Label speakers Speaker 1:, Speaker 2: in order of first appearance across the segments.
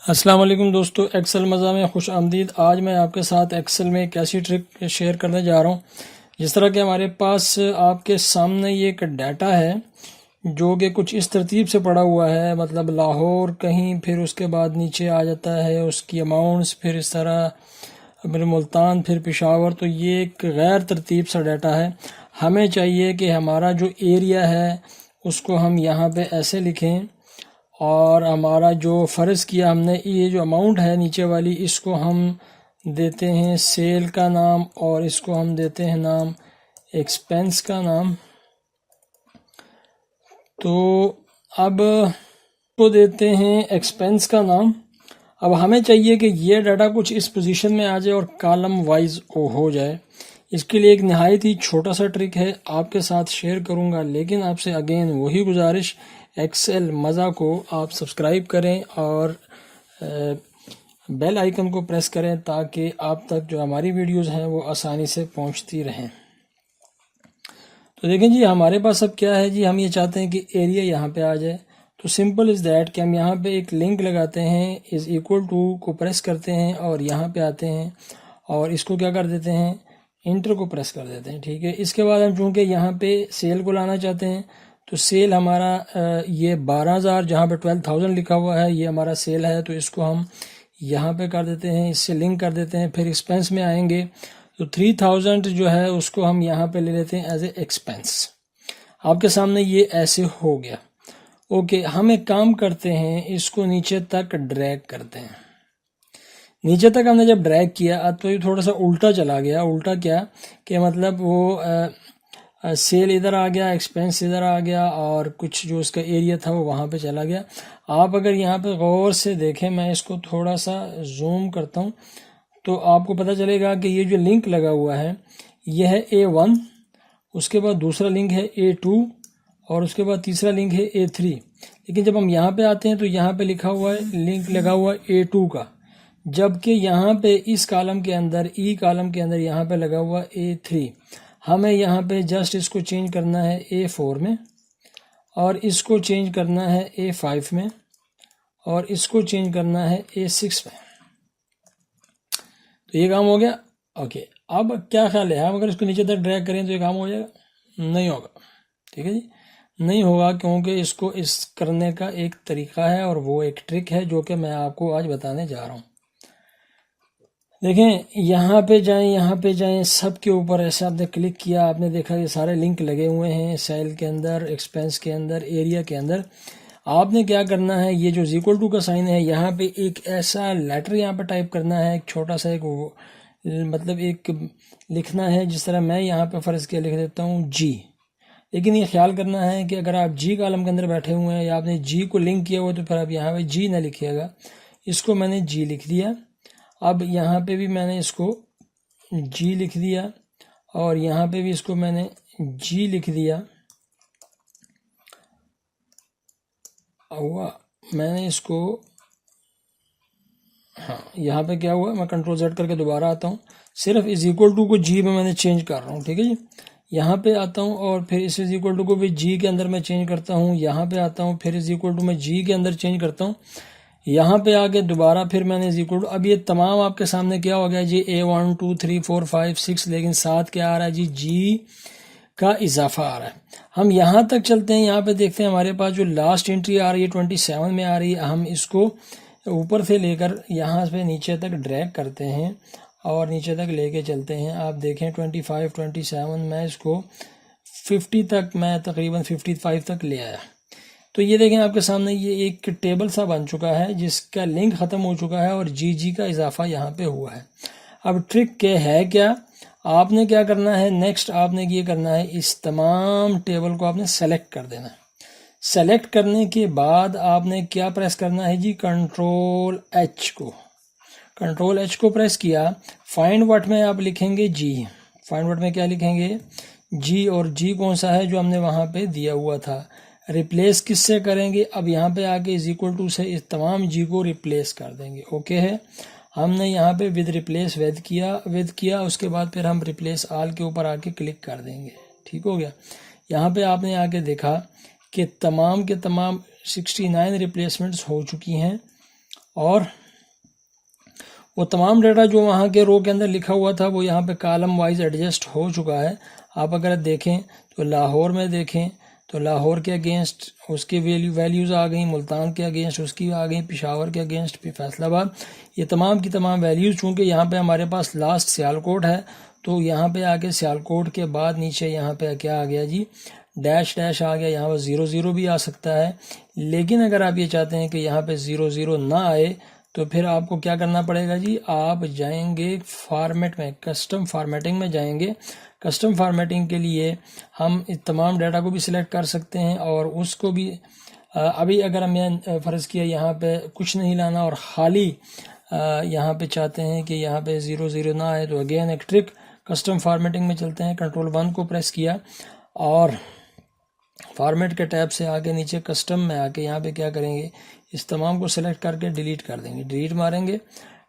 Speaker 1: अस्सलाम वालेकुम दोस्तों, एक्सेल मज़ा में खुश आमदीद। आज मैं आपके साथ एक्सेल में एक ऐसी ट्रिक शेयर करने जा रहा हूँ जिस तरह के हमारे पास आपके सामने ये एक डाटा है जो कि कुछ इस तरतीब से पड़ा हुआ है, मतलब लाहौर कहीं, फिर उसके बाद नीचे आ जाता है उसकी अमाउंट्स, फिर इस तरह फिर मुल्तान, फिर पेशावर। तो ये एक गैर तरतीब सा डाटा है। हमें चाहिए कि हमारा जो एरिया है उसको हम यहाँ पे ऐसे लिखें और हमारा जो फ़र्ज़ किया हमने, ये जो अमाउंट है नीचे वाली, इसको हम देते हैं सेल का नाम और इसको हम देते हैं नाम एक्सपेंस का नाम। तो अब को देते हैं एक्सपेंस का नाम। अब हमें चाहिए कि ये डाटा कुछ इस पोजीशन में आ जाए और कॉलम वाइज हो जाए। इसके लिए एक नहायत ही छोटा सा ट्रिक है, आपके साथ शेयर करूंगा, लेकिन आपसे अगेन वही गुजारिश, एक्सेल मज़ा को आप सब्सक्राइब करें और बेल आइकन को प्रेस करें ताकि आप तक जो हमारी वीडियोस हैं वो आसानी से पहुंचती रहें। तो देखें जी, हमारे पास अब क्या है जी, हम ये चाहते हैं कि एरिया यहाँ पे आ जाए। तो सिंपल इज़ दैट कि हम यहाँ पे एक लिंक लगाते हैं, इज़ इक्वल टू को प्रेस करते हैं और यहाँ पे आते हैं और इसको क्या कर देते हैं, इंटर को प्रेस कर देते हैं। ठीक है, इसके बाद हम चूँकि यहाँ पे सेल को लाना चाहते हैं तो सेल हमारा ये 12,000 जहाँ पे 12,000 लिखा हुआ है ये हमारा सेल है, तो इसको हम यहाँ पे कर देते हैं, इससे लिंक कर देते हैं। फिर एक्सपेंस में आएंगे तो 3,000 जो है उसको हम यहाँ पे ले लेते हैं एज ए एक्सपेंस। आपके सामने ये ऐसे हो गया। ओके, हम एक काम करते हैं, इसको नीचे तक ड्रैग करते हैं। नीचे तक हमने जब ड्रैग किया तो ये थोड़ा सा उल्टा चला गया। उल्टा क्या कि मतलब वो सेल इधर आ गया, एक्सपेंस इधर आ गया और कुछ जो उसका एरिया था वो वहाँ पे चला गया। आप अगर यहाँ पे गौर से देखें, मैं इसको थोड़ा सा जूम करता हूँ तो आपको पता चलेगा कि ये जो लिंक लगा हुआ है ये है A1, उसके बाद दूसरा लिंक है A2 और उसके बाद तीसरा लिंक है A3। लेकिन जब हम यहाँ पे आते हैं तो यहाँ पे लिखा हुआ है, लिंक लगा हुआ है A2 का, जबकि यहाँ पे इस कॉलम के अंदर, ई कॉलम के अंदर यहाँ पे लगा हुआ A3। हमें यहाँ पे जस्ट इसको चेंज करना है A4 में और इसको चेंज करना है A5 में और इसको चेंज करना है A6 में। तो ये काम हो गया। ओके, अब क्या ख्याल है, हम अगर इसको नीचे तक ड्रैग करें तो ये काम हो जाएगा? नहीं होगा। ठीक है जी, नहीं होगा, क्योंकि इसको इस करने का एक तरीका है और वो एक ट्रिक है जो कि मैं आपको आज बताने जा रहा हूँ। देखें, यहाँ पे जाएं, यहाँ पे जाएं, सब के ऊपर ऐसे आपने क्लिक किया, आपने देखा ये सारे लिंक लगे हुए हैं, सेल के अंदर, एक्सपेंस के अंदर, एरिया के अंदर। आपने क्या करना है, ये जो इक्वल टू का साइन है यहाँ पे एक ऐसा लेटर यहाँ पे टाइप करना है, एक छोटा सा, एक मतलब एक लिखना है, जिस तरह मैं यहाँ पे फ़र्ज़ किया लिख देता हूँ जी। लेकिन ये ख्याल करना है कि अगर आप जी कॉलम के अंदर बैठे हुए हैं या आपने जी को लिंक किया हुआ तो फिर आप यहाँ पे जी ना लिखिएगा। इसको मैंने जी लिख दिया। अब यहाँ पे भी मैंने इसको जी लिख दिया और यहाँ पे भी इसको मैंने जी लिख दिया। हुआ, मैंने इसको, हाँ, यहाँ पे क्या हुआ, मैं कंट्रोल Z करके दोबारा आता हूँ, सिर्फ इज इक्वल टू को जी में मैंने चेंज कर रहा हूँ। ठीक है जी, यहाँ पे आता हूँ और फिर इस इज इक्वल टू को भी जी के अंदर मैं चेंज करता हूँ। यहाँ पे आता हूँ, फिर इज इक्वल टू मैं जी के अंदर चेंज करता हूँ। यहाँ पे आके दोबारा फिर मैंने इज इक्वल टू, अब ये तमाम आपके सामने क्या हो गया जी, A1 2 3 4 5 6, लेकिन साथ क्या आ रहा है जी, जी का इजाफा आ रहा है। हम यहाँ तक चलते हैं, यहाँ पे देखते हैं हमारे पास जो लास्ट एंट्री आ रही है 27 में आ रही है। हम इसको ऊपर से लेकर यहाँ पे नीचे तक ड्रैग करते हैं और नीचे तक लेके चलते हैं। आप देखें 25 27, मैं इसको 50 तक, मैं तकरीबन 55 तक ले आया। तो ये देखें आपके सामने ये एक टेबल सा बन चुका है जिसका लिंक ख़त्म हो चुका है और जी का इजाफा यहाँ पे हुआ है। अब ट्रिक क्या है, क्या आपने क्या करना है, नेक्स्ट आपने ये करना है, इस तमाम टेबल को आपने सेलेक्ट कर देना है। सेलेक्ट करने के बाद आपने क्या प्रेस करना है जी, कंट्रोल H को, कंट्रोल H को प्रेस किया। फाइंड व्हाट में आप लिखेंगे जी, फाइंड व्हाट में क्या लिखेंगे, जी, और जी कौन सा है जो हमने वहाँ पे दिया हुआ था। रिप्लेस किससे करेंगे, अब यहाँ पे आके इज इक्वल टू से इस तमाम जी को रिप्लेस कर देंगे। ओके है, हमने यहाँ पे विद रिप्लेस विद किया, उसके बाद फिर हम रिप्लेस आल के ऊपर आके क्लिक कर देंगे। ठीक हो गया। यहाँ पे आपने आके देखा कि तमाम के तमाम 69 रिप्लेसमेंट्स हो चुकी हैं और वो तमाम डाटा जो वहाँ के रो के अंदर लिखा हुआ था वो यहाँ पे कॉलम वाइज एडजस्ट हो चुका है। आप अगर देखें तो लाहौर में देखें तो लाहौर के अगेंस्ट उसकी वैल्यूज़ आ गई, मुल्तान के अगेंस्ट उसकी आ गई, पेशावर के अगेंस्ट फिर फैसलाबाद, ये तमाम की तमाम वैल्यूज़। चूँकि यहाँ पे हमारे पास लास्ट सियालकोट है तो यहाँ पे आके सियालकोट के बाद नीचे यहाँ पे क्या आ गया जी, डैश डैश आ गया। यहाँ पर 00 भी आ सकता है। लेकिन अगर आप ये चाहते हैं कि यहाँ पे 00 ना आए तो फिर आपको क्या करना पड़ेगा जी, आप जाएंगे फॉर्मेट में, कस्टम फॉर्मेटिंग में जाएंगे। कस्टम फॉर्मेटिंग के लिए हम इस तमाम डाटा को भी सिलेक्ट कर सकते हैं और उसको भी अभी अगर हमने फ़र्ज़ किया यहाँ पे कुछ नहीं लाना और ख़ाली यहाँ पे चाहते हैं कि यहाँ पे 00 ना आए तो अगेन एक ट्रिक, कस्टम फॉर्मेटिंग में चलते हैं, कंट्रोल 1 को प्रेस किया और फॉर्मेट के टैब से आके नीचे कस्टम में आके यहाँ पे क्या करेंगे, इस तमाम को सिलेक्ट करके डिलीट कर देंगे। डिलीट मारेंगे।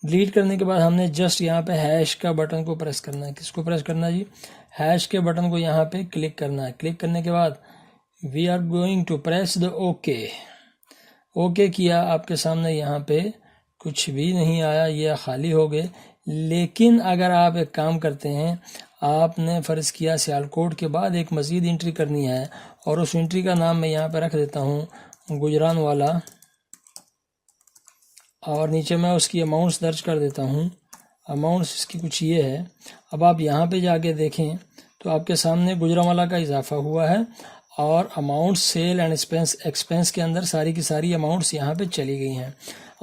Speaker 1: डिलीट करने के बाद हमने जस्ट यहाँ पे हैश का बटन को प्रेस करना है। किसको प्रेस करना है जी, हैश के बटन को यहाँ पे क्लिक करना है। क्लिक करने के बाद we are going to press the okay. Okay किया, आपके सामने यहाँ पे कुछ भी नहीं आया, ये खाली हो गए। लेकिन अगर आप एक काम करते हैं, आपने फ़र्ज़ किया सियालकोट के बाद एक मज़ीद एंट्री करनी है और उस एंट्री का नाम मैं यहाँ पे रख देता हूँ गुजरानवाला और नीचे मैं उसकी अमाउंट्स दर्ज कर देता हूँ। अमाउंट्स इसकी कुछ ये है। अब आप यहाँ पे जाके देखें तो आपके सामने गुजरानवाला का इजाफा हुआ है और अमाउंट सेल एंड एक्सपेंस के अंदर सारी की सारी अमाउंट्स यहाँ पे चली गई हैं।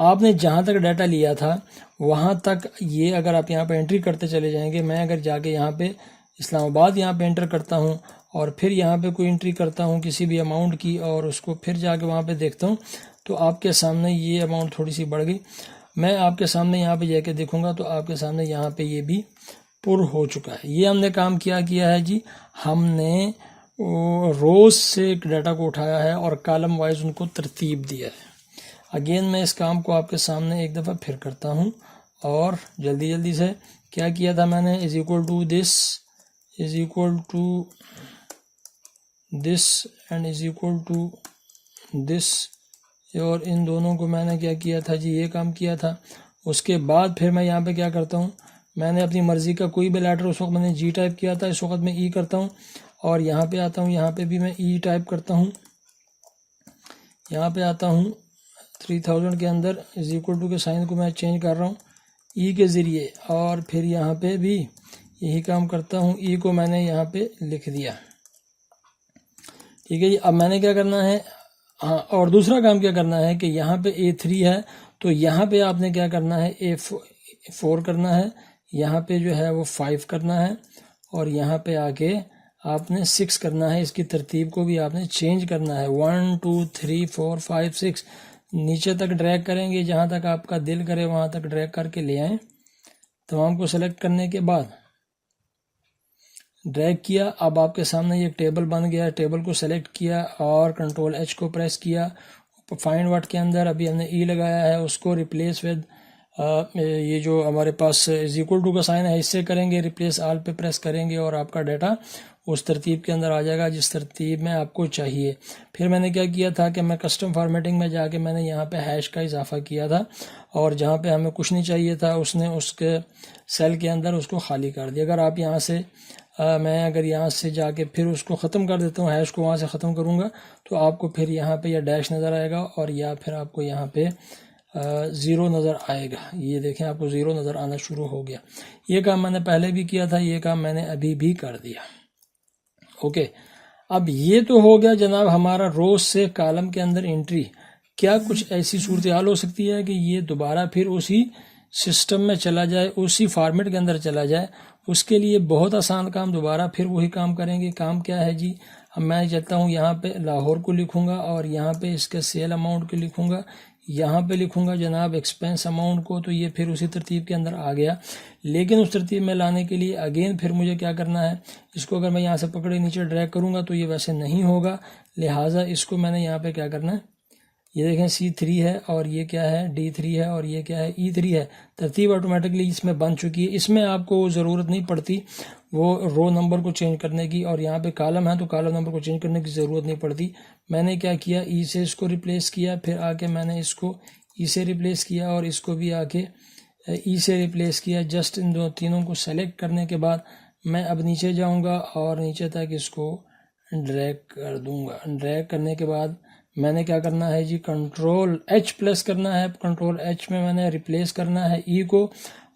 Speaker 1: आपने जहाँ तक डाटा लिया था वहाँ तक ये अगर आप यहाँ पे एंट्री करते चले जाएंगे, मैं अगर जाके यहाँ पे इस्लामाबाद यहाँ पे एंटर करता हूँ और फिर यहाँ पे कोई एंट्री करता हूँ किसी भी अमाउंट की और उसको फिर जाके वहाँ पे देखता हूँ तो आपके सामने ये अमाउंट थोड़ी सी बढ़ गई। मैं आपके सामने यहाँ पे जाके देखूँगा तो आपके सामने यहाँ पे ये भी पुर हो चुका है। ये हमने काम किया है जी, हमने रोज़ से डाटा को उठाया है और कॉलम वाइज उनको तरतीब दिया है। अगेन मैं इस काम को आपके सामने एक दफ़ा फिर करता हूँ और जल्दी से क्या किया था मैंने, is equal to this, is equal to this and is equal to this, और इन दोनों को मैंने क्या किया था जी, ये काम किया था। उसके बाद फिर मैं यहाँ पे क्या करता हूँ, मैंने अपनी मर्ज़ी का कोई भी लेटर, उस वक्त मैंने जी टाइप किया था, इस वक्त मैं ई करता हूँ और यहाँ पे आता हूँ, यहाँ पे भी मैं ई टाइप करता हूँ। यहाँ पे आता हूँ 3000 के अंदर इज इक्वल टू के साइन को मैं चेंज कर रहा हूँ ई के ज़रिए और फिर यहाँ पे भी यही काम करता हूँ, ई को मैंने यहाँ पे लिख दिया। ठीक है जी। अब मैंने क्या करना है, हाँ, और दूसरा काम क्या करना है कि यहाँ पे A3 है तो यहाँ पे आपने क्या करना है, A4 करना है, यहाँ पे जो है वो 5 करना है और यहाँ पे आके आपने 6 करना है। इसकी तरतीब को भी आपने चेंज करना है, 1 2 3 4 5 6 नीचे तक ड्रैग करेंगे, जहाँ तक आपका दिल करे वहाँ तक ड्रैग करके ले आएँ। तमाम को सेलेक्ट करने के बाद ड्रैग किया, अब आपके सामने ये टेबल बन गया। टेबल को सेलेक्ट किया और कंट्रोल H को प्रेस किया। फाइंड वर्ड के अंदर अभी हमने ई लगाया है, उसको रिप्लेस विद ये जो हमारे पास इज इक्वल टू का साइन है इससे करेंगे, रिप्लेस आल पे प्रेस करेंगे और आपका डाटा उस तरतीब के अंदर आ जाएगा जिस तरतीब में आपको चाहिए। फिर मैंने क्या किया था कि मैं कस्टम फॉर्मेटिंग में जाके मैंने यहाँ पे हैश का इजाफा किया था और जहाँ पे हमें कुछ नहीं चाहिए था उसने उसके सेल के अंदर उसको खाली कर दिया। अगर आप यहाँ से मैं अगर यहाँ से जाके फिर उसको ख़त्म कर देता हूँ, हैश को वहाँ से ख़त्म करूँगा तो आपको फिर यहाँ पे या डैश नज़र आएगा और या फिर आपको यहाँ पे 0 नज़र आएगा। ये देखें आपको 0 नज़र आना शुरू हो गया। ये काम मैंने पहले भी किया था, ये काम मैंने अभी भी कर दिया। ओके, अब ये तो हो गया जनाब हमारा रोज से कॉलम के अंदर एंट्री। क्या कुछ ऐसी सूरत हाल हो सकती है कि ये दोबारा फिर उसी सिस्टम में चला जाए, उसी फॉर्मेट के अंदर चला जाए? उसके लिए बहुत आसान काम, दोबारा फिर वही काम करेंगे। काम क्या है जी, अब मैं चाहता हूँ यहाँ पे लाहौर को लिखूंगा और यहाँ पे इसके सेल अमाउंट को लिखूंगा, यहाँ पे लिखूंगा जनाब एक्सपेंस अमाउंट को, तो ये फिर उसी तरतीब के अंदर आ गया। लेकिन उस तरतीब में लाने के लिए अगेन फिर मुझे क्या करना है, इसको अगर मैं यहाँ से पकड़े नीचे ड्रैग करूँगा तो ये वैसे नहीं होगा, लिहाजा इसको मैंने यहाँ पे क्या करना है, ये देखें C3 है और ये क्या है D3 है और ये क्या है E3 है। तरतीब ऑटोमेटिकली इसमें बन चुकी है, इसमें आपको ज़रूरत नहीं पड़ती वो रो नंबर को चेंज करने की, और यहाँ पे कॉलम है तो कॉलम नंबर को चेंज करने की ज़रूरत नहीं पड़ती। मैंने क्या किया, E से इसको रिप्लेस किया, फिर आके मैंने इसको E से रिप्लेस किया और इसको भी आके ई से रिप्लेस किया। जस्ट इन दो तीनों को सेलेक्ट करने के बाद मैं अब नीचे जाऊंगा और नीचे तक इसको ड्रैग कर दूंगा। ड्रैग करने के बाद मैंने क्या करना है जी, कंट्रोल एच प्रेस करना है। कंट्रोल एच में मैंने रिप्लेस करना है ई को,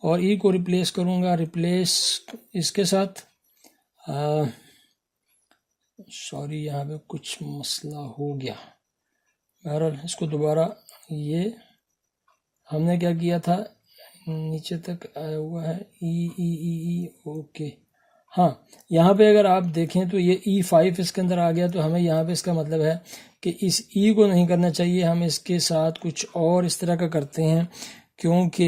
Speaker 1: और ई को रिप्लेस करूंगा रिप्लेस इसके साथ। सॉरी यहाँ पे कुछ मसला हो गया। बहरहाल इसको दोबारा, ये हमने क्या किया था, नीचे तक आया हुआ है ई ई ई ई ओके। हाँ, यहाँ पे अगर आप देखें तो ये E5 इसके अंदर आ गया, तो हमें यहाँ पे इसका मतलब है कि इस ई को नहीं करना चाहिए, हम इसके साथ कुछ और इस तरह का करते हैं। क्योंकि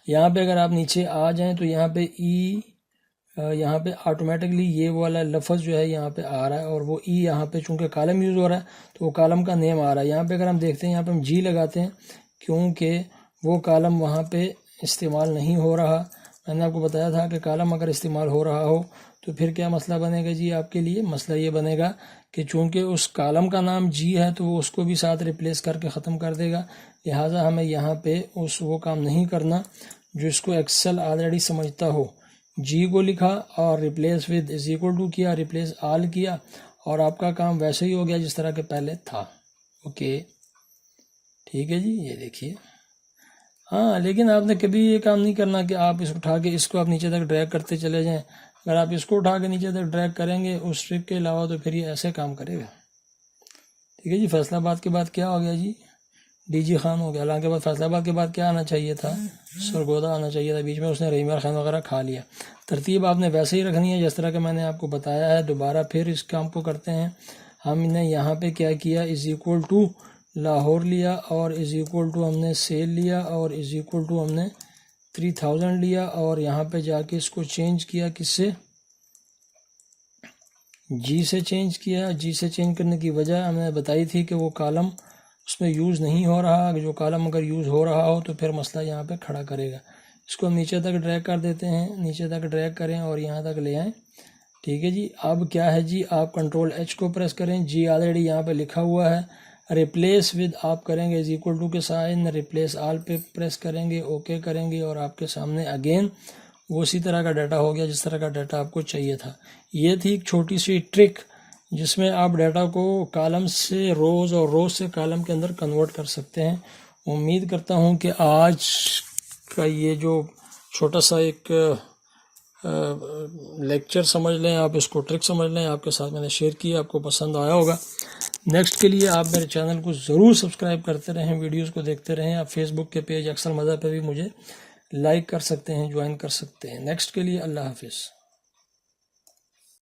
Speaker 1: यहाँ पे अगर आप नीचे आ जाएं तो यहाँ पे यहाँ पे ऑटोमेटिकली ये वाला लफ्ज़ जो है यहाँ पे आ रहा है, और वो ई यहाँ पे चूंकि कॉलम यूज़ हो रहा है तो वो कॉलम का नेम आ रहा है। यहाँ पे अगर हम देखते हैं, यहाँ पे हम जी लगाते हैं क्योंकि वो कॉलम वहाँ पे इस्तेमाल नहीं हो रहा। मैंने आपको बताया था कि कॉलम अगर इस्तेमाल हो रहा हो तो फिर क्या मसला बनेगा जी आपके लिए। मसला ये बनेगा कि चूंकि उस कॉलम का नाम जी है तो वो उसको भी साथ रिप्लेस करके ख़त्म कर देगा। लिहाजा हमें यहाँ पे वो काम नहीं करना जो इसको एक्सेल ऑलरेडी समझता हो। जी को लिखा और replace with is equal to किया, रिप्लेस ऑल किया, और आपका काम वैसे ही हो गया जिस तरह के पहले था। ओके, ठीक है जी, ये देखिए। हाँ, लेकिन आपने कभी ये काम नहीं करना कि आप इसको उठा के इसको आप नीचे तक ड्रैग करते चले जाएं। अगर आप इसको उठा के नीचे तक ड्रैग करेंगे उस ट्रिक के अलावा तो फिर ये ऐसे काम करेगा। ठीक है जी। फैसलाबाद के बाद क्या हो गया जी, डीजी खान हो गया। हालांकि बाद फैसलाबाद के बाद क्या आना चाहिए था, सरगोदा आना चाहिए था। बीच में उसने रहीमर खान वगैरह खा लिया। तरतीब आपने वैसे ही रखनी है जिस तरह के मैंने आपको बताया है। दोबारा फिर इस काम को करते हैं। हमने यहाँ पे क्या किया, इज इक्वल टू लाहौर लिया, और इज इक्वल टू हमने सेल लिया, और इज इक्वल टू हमने 3000 लिया, और यहाँ पे जाके इसको चेंज किया, किससे, जी से चेंज किया। जी से चेंज करने की वजह हमने बताई थी कि वो कॉलम उसमें यूज़ नहीं हो रहा। जो कॉलम अगर यूज़ हो रहा हो तो फिर मसला यहाँ पे खड़ा करेगा। इसको हम नीचे तक ड्रैग कर देते हैं, नीचे तक ड्रैग करें और यहाँ तक ले आएँ। ठीक है जी। अब क्या है जी, आप कंट्रोल एच को प्रेस करें। जी ऑलरेडी यहाँ पे लिखा हुआ है। रिप्लेस विद आप करेंगे इज इक्वल टू के साइन, रिप्लेस ऑल पे प्रेस करेंगे, ओके करेंगे, और आपके सामने अगेन वो उसी तरह का डाटा हो गया जिस तरह का डाटा आपको चाहिए था। ये थी एक छोटी सी ट्रिक जिसमें आप डाटा को कॉलम से रोज़ और रोज़ से कॉलम के अंदर कन्वर्ट कर सकते हैं। उम्मीद करता हूँ कि आज का ये जो छोटा सा एक लेक्चर समझ लें आप, इसको ट्रिक समझ लें, आपके साथ मैंने शेयर किया, आपको पसंद आया होगा। नेक्स्ट के लिए आप मेरे चैनल को ज़रूर सब्सक्राइब करते रहें, वीडियोस को देखते रहें। आप फेसबुक के पेज अक्सर मज़ा पे भी मुझे लाइक कर सकते हैं, ज्वाइन कर सकते हैं। नेक्स्ट के लिए अल्लाह हाफिज़।